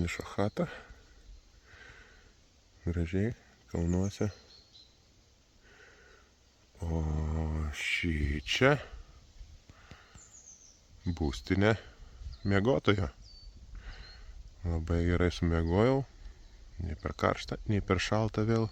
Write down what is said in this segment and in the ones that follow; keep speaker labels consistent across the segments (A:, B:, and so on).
A: finišo chata. Gražiai, kalnuose. O šį čia būstinė miegotojo. Labai gerai sumiegojau. Nei per karštą, nei per šaltą vėl.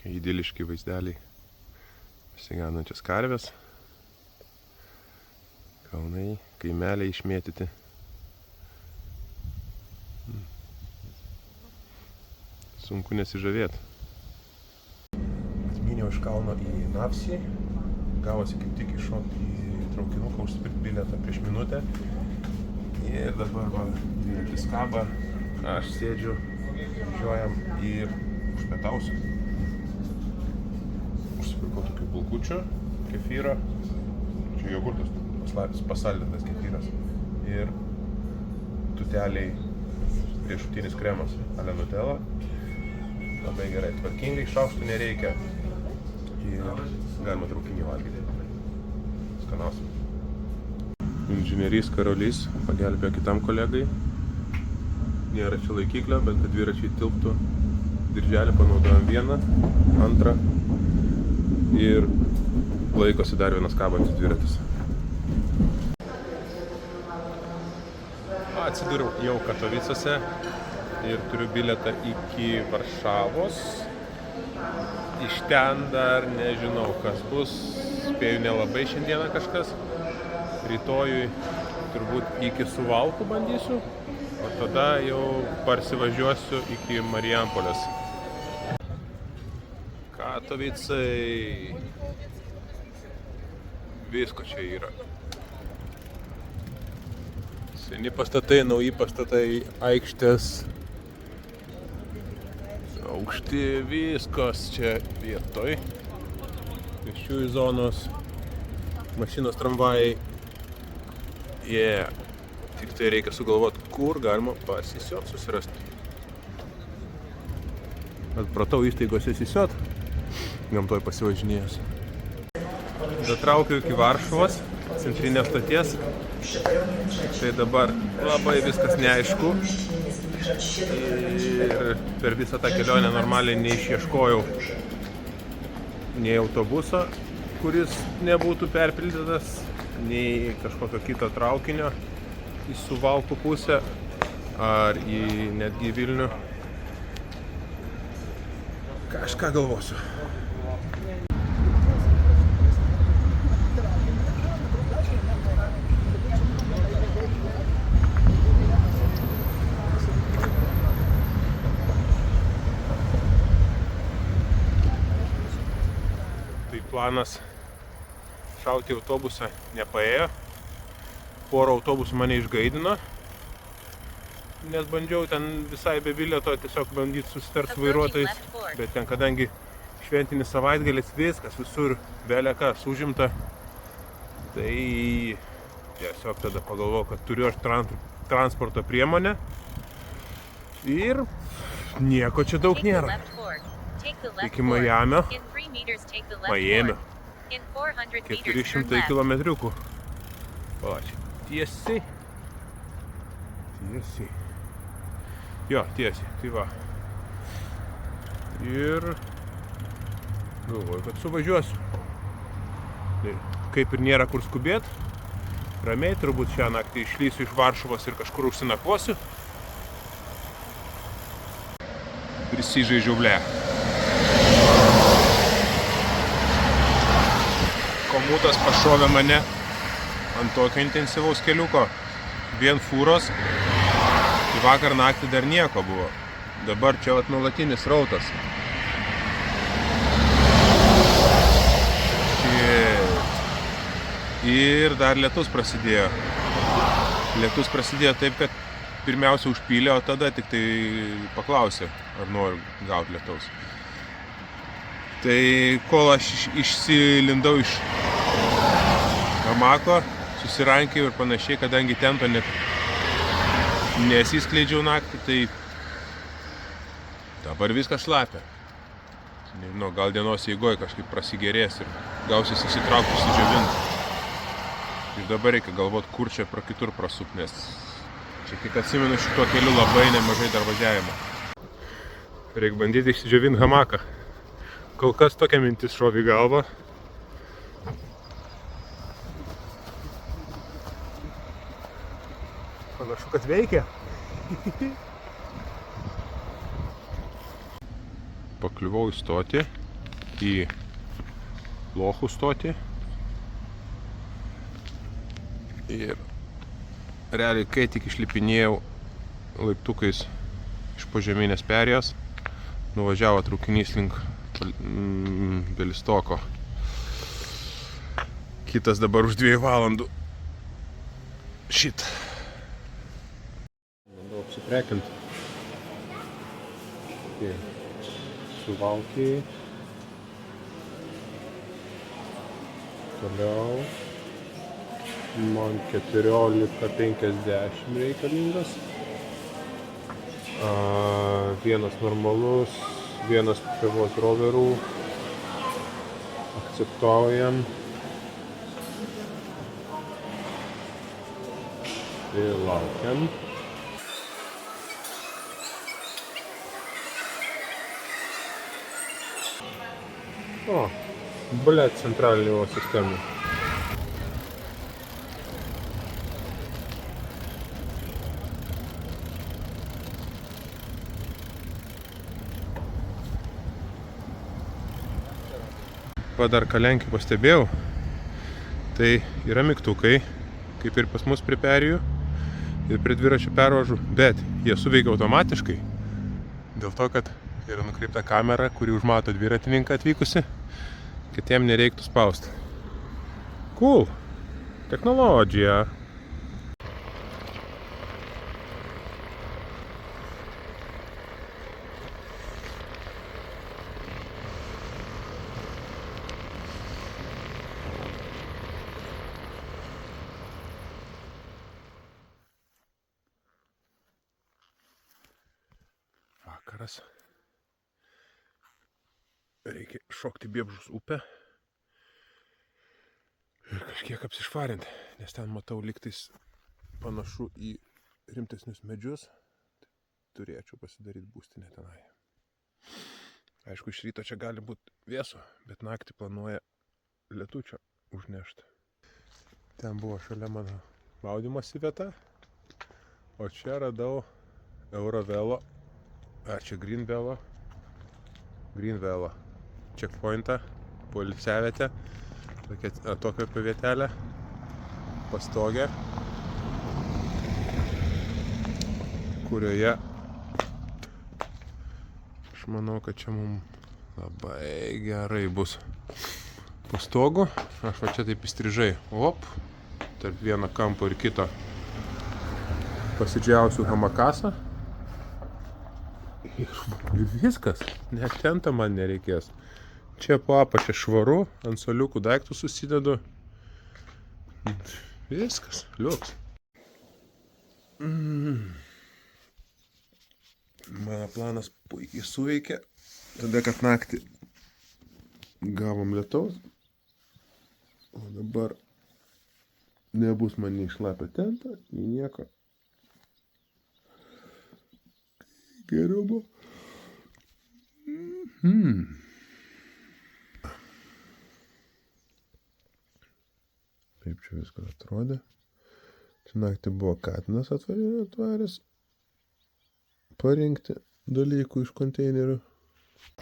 A: Idiliški vaizdeliai. Pasiganančias karvės. Kalnai, kaimeliai išmėtyti. Sunku nesižavėti. Atmyniau iš kalno į Nafsį. Gavosi kaip tik iššokti į traukinuką, užsipirkti bilietą prieš minutę. Ir dabar va, dviratis kaba. Aš sėdžiu, važiuojam ir užpietausiu. Užsipirkau tokių bulkučių, kefyrą. Čia jogurtas, pasaldintas kefyras. Ir tuteliai riešutinis kremas ale Nutella. Labai gerai, tvarkingai, šaukštų nereikia. Ir galima traukinį valgyti. Skanaus. Inžinierys Karolys pagelbėjo kitam kolegai. Nėra čia laikiklio, bet kad dviračiai tilptų. Dirželį panaudojom vieną, antrą. Ir laikosi dar vienas kabantis dviratis. Atsidūriau jau Katovicuose ir turiu bilietą iki Varšavos. Iš ten dar nežinau, kas bus. Spėju nelabai šiandieną kažkas. Rytojui turbūt iki Suvalkų bandysiu, o tada jau parsivažiuosiu iki Marijampolės. Katovicai. Visko čia yra. Seni pastatai, nauji pastatai, aikštės. Aukšti, viskas čia vietoj. Pėsčiųjų zonos, mašinos, tramvajai. Tik tai reikia sugalvoti, kur galima pasisiot, susirasti. Atpratau įstaigose sisiot, gamtoj pasivažinėjęs. Datraukiau iki Varšuvos, centrinės stoties. Tai dabar labai viskas neaišku. Ir per visą tą kelionę normaliai neišieškojau nei autobuso, kuris nebūtų perpildytas, nei kažkokio kito traukinio į Suvalkų pusę ar į netgi Vilnių. Kažką galvosiu. Planas šauti autobusą nepaėjo. Porą autobusų mane išgaidino, nes bandžiau ten visai be bilieto tiesiog bandyti susitart su vairuotojais, bet ten kadangi šventinis savaitgalis, viskas visur belekas užimta, tai tiesiog tada pagalvojau, kad turiu aš transporto priemonę ir nieko čia daug nėra. Iki Majamio. 400 kilometriukų. Palačiai. Tiesiai. Jo, tiesiai. Tai va. Ir galvoju, kad suvažiuosiu. Tai kaip ir nėra kur skubėt. Ramiai, turbūt šią naktį išlysiu iš Varšuvos ir kažkur užsinakvosiu. Prisižaidžiau ble. Komutas pašovė mane ant tokio intensyvaus keliuko. Vien fūros. Tai vakar naktį dar nieko buvo. Dabar čia vat nuolatinis rautas. Ir dar lietus prasidėjo. Lietus prasidėjo taip, kad pirmiausia užpylė, o tada tik tai paklausė, ar noriu gauti lietaus. Tai kol aš išsilindau iš hamako, susirankėjau ir panašiai, kadangi tento net nesiskleidžiau naktį, tai dabar viskas šlapia. Nežinau, gal dienos eigoje kažkaip prasigerės ir gausis įsitraukti, išsidžiovinti. Ir dabar reikia galvoti, kur čia pro kitur prasukt, nes Čia kiek atsimenu, šituo keliu labai nemažai dar važiavimo. Reikia bandyti išsidžiovinti hamaką. Kol kas tokia mintis šovė į galvą. Panašu, kad veikia. Pakliuvau į stotį, į lochų stotį. Ir realiai, kai tik išlipinėjau laiptukais iš požeminės perėjos, nuvažiavo traukinys link Bialystoko. Kitas dabar už 2 valandų. Šit. Bandau apsiprekinti. Suvalkiai. Toliau. Man 14,50 reikalingas. Vienas normalus, vienas pievos roverų. Akceptuojam. Ir laukiam. O, blėt, centralinio sistemų. Dar ką Lenkijų pastebėjau, tai yra mygtukai, kaip ir pas mus prie perėjų ir prie dviračių pervažų, bet jie suveikia automatiškai, dėl to, kad yra nukreipta kamera, kuri užmato dviratininką atvykusi, kad jam nereiktų spausti. Cool! Technologija! Vakaras. Reikia šokti Biebžus upę ir kažkiek apsišvarinti, nes ten matau lygtais panašu į rimtesnius medžius. Turėčiau pasidaryti būstinę tenai. Aišku, iš ryto čia gali būti vėsu, bet naktį planuoja lietučio užnešti. Ten buvo šalia mano maudymosi vieta, o čia radau Eurovelo. Čia Greenvelo checkpointą, poilsiavietę, tokią vietelę, pastogę, kurioje aš manau, kad čia mums labai gerai bus. Pastogų, aš va čia taip įstrižai, tarp vieno kampo ir kito pasidžiausiu hamakasą. Ir viskas, net tento man nereikės. Čia po apačią švaru, ant soliukų daiktų susidedu. Viskas, liuks. Mano planas puikiai suveikė, tada kad naktį gavom lietaus, o dabar nebus man nei šlapio tento, nei nieko. Gerumo. Taip čia viskas atrodė. Čia naktį buvo katinas atvaręs parinkti dalykų iš konteinerių.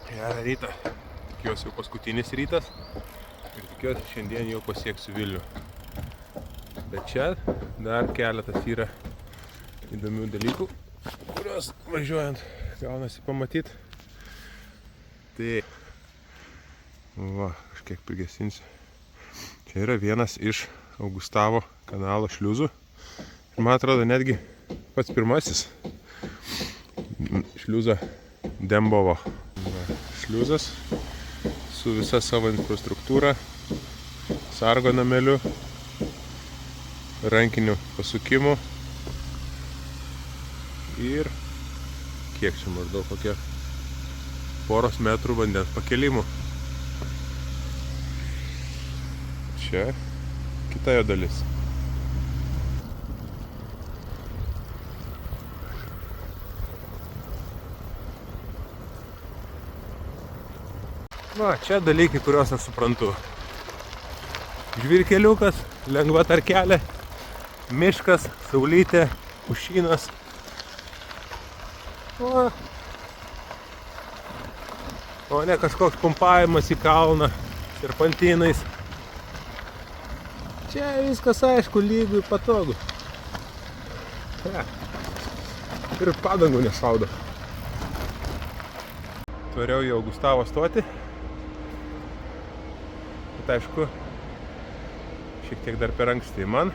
A: Gerą rytą. Tikiuosi jau paskutinis rytas ir tikiuosi šiandien jau pasieksiu Vilnių. Bet čia dar keletas yra įdomių dalykų, kuriuos važiuojant gaunasi pamatyti. Tai va, kažkiek prigesinsiu. Čia yra vienas iš Augustavo kanalo šliuzų. Ir man atrodo netgi pats pirmasis šliuzą Dembovo. Šliuzas su visa savo infrastruktūra, sargo nameliu, rankiniu pasukimu ir kiek čia maždaug kokie poros metrų vandens pakelimų. Čia kita jo dalis. Va, čia dalykai, kuriuos aš suprantu. Žvyrkeliukas, lengva tarkelė, miškas, saulytė, pušynas. O ne kažkoks pumpavimas į kalną serpantynais. Čia viskas aišku, lygu ir patogu. Ir padangų nešaudo. Tvariau į Augustavo stotį. Bet aišku, šiek tiek dar per anksti man.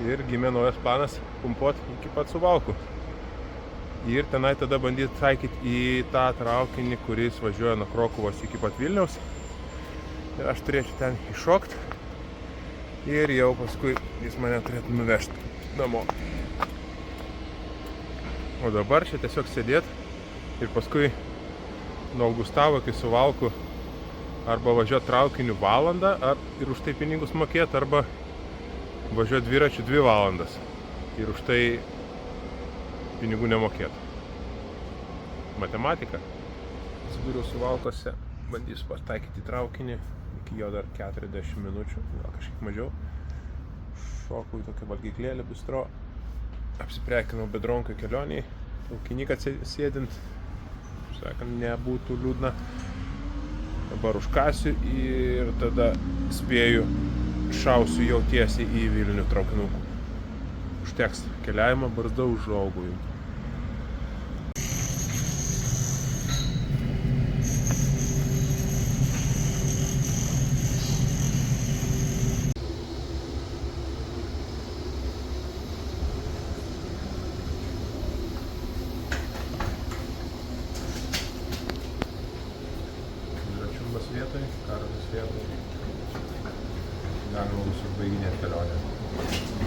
A: Ir gimė naujas planas pumpuoti iki pat Suvalkų. Ir tenai tada bandyti taikyti į tą traukinį, kuris važiuoja nuo Krokuvos iki pat Vilniaus. Ir aš turėčiau ten iššokti. Ir jau paskui jis mane turėtų nuvežti namo. O dabar čia tiesiog sėdėti ir paskui nuo Augustavo iki Suvalkų arba važiuoti traukiniu valandą ir už tai pinigus mokėti, arba važiuoti dviračiu 2 valandas ir už tai pinigų nemokėti. Matematika. Atsidūriau Suvalkose, bandysiu pataikyti traukinį, iki jo dar 40 minučių, gal kažkiek mažiau. Šokau į tokią valgyklėlę bistro, apsiprekinau bedronkai kelioniai, traukinyką sėdint, sakant, nebūtų liūdna. Dabar užkasiu ir tada spėju, šausiu jau tiesiai į Vilnių traukinukų. Užteks keliavimą, barzda užaugau jau. Vietoj, Karolis vietoj. Galima bus užbaiginėti kelionę.